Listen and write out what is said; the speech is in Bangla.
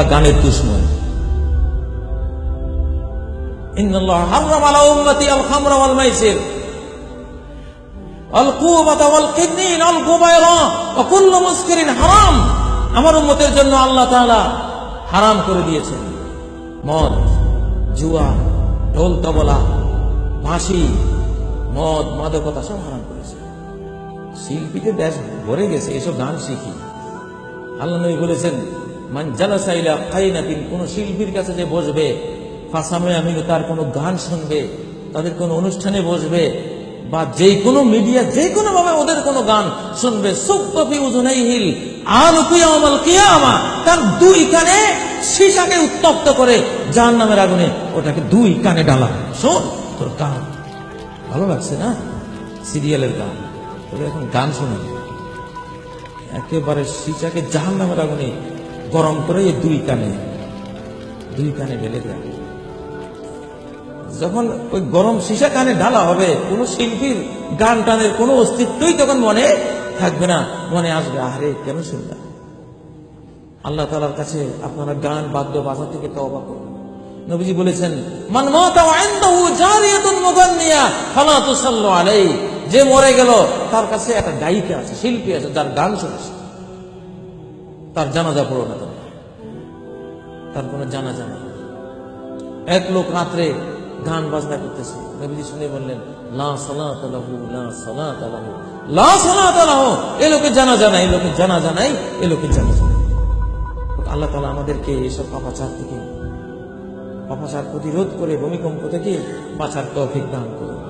আল্লাহ গানের দুশমন। ইন্নাল্লাহ হারাম আলা উম্মতি আল খামরা ওয়াল মাইসির আল কুবাতা ওয়াল কিদনিন আল গুবায়রা ওয়া কুল্লু মুসকিরিন হারাম। আমার উম্মতের জন্য আল্লাহ তাআলা হারাম করে দিয়েছেন মদ, জুয়া, ঢোল তবলা, বাঁশি, মদ, মাদকতা সব হারাম করেছে। শিল্পীতে দেশ ভরে গেছে এসব গান শিখি। আল্লাহ নবী বলেছেন, মান জালাসা ইলা কাইনাতিন, কোন শিল্পীর কাছে যে বসবে, ফাসামে আমিনু, তার কোনো গান শুনবে, তাদের কোনো অনুষ্ঠানে বসবে, বা যে কোনো মিডিয়া যে কোনো ভাবে ওদের কোনো গান শুনবে, সুক্তফি উযুনাইহিল আলুকু ইয়াউমাল কিয়ামা, তার দুই কানে সীসাকে উত্তপ্ত করে জাহান্নামের আগুনে ওটাকে দুই কানে ডালা। শোন, তোর গান ভালো লাগছে না, সিরিয়ালের গান, তোর এখন গান শোনা, একেবারে সীসাকে জাহান্নামের আগুনে গরম করে দুই কানে ঢেলে দেয়। যখন ওই গরম সীসা কানে ঢালা হবে, কোন শিল্পীর গান টানের কোনো অস্তিত্বই তখন মনে থাকবে না। মনে আসবে, আরে কেন শুনলাম। আল্লাহ তাআলার কাছে আপনারা গান বাদ্য বাজা থেকে তওবা করুন। নবীজি বলেছেন, মান মাতা ওয়া ইনদাহু জারিয়াতুন মুগান্নিয়া ফালা তুসাল্লু আলাইহি, যে মরে গেল তার কাছে একটা গায়িকা আছে, শিল্পী আছে, যার গান শুনেছে, তার জানাজা পড়ো না, তার কোনো জানাজা নেই। এক লোক রাত্রে গান বাজনা করতেছে, নবীজি শুনে বললেন, লা সালাতা লাহু, লা সালাতা লাহু, লা সালাতা লাহু, এই লোকের জানাজা নাই, এই লোকের জানাজা নাই, এই লোকের জানাজা নাই। আল্লাহ তাআলা আমাদেরকে এইসব পাপাচার থেকে, পাপাচার প্রতিরোধ করে ভূমিকম্প থেকে বাঁচার তৌফিক দান করুন।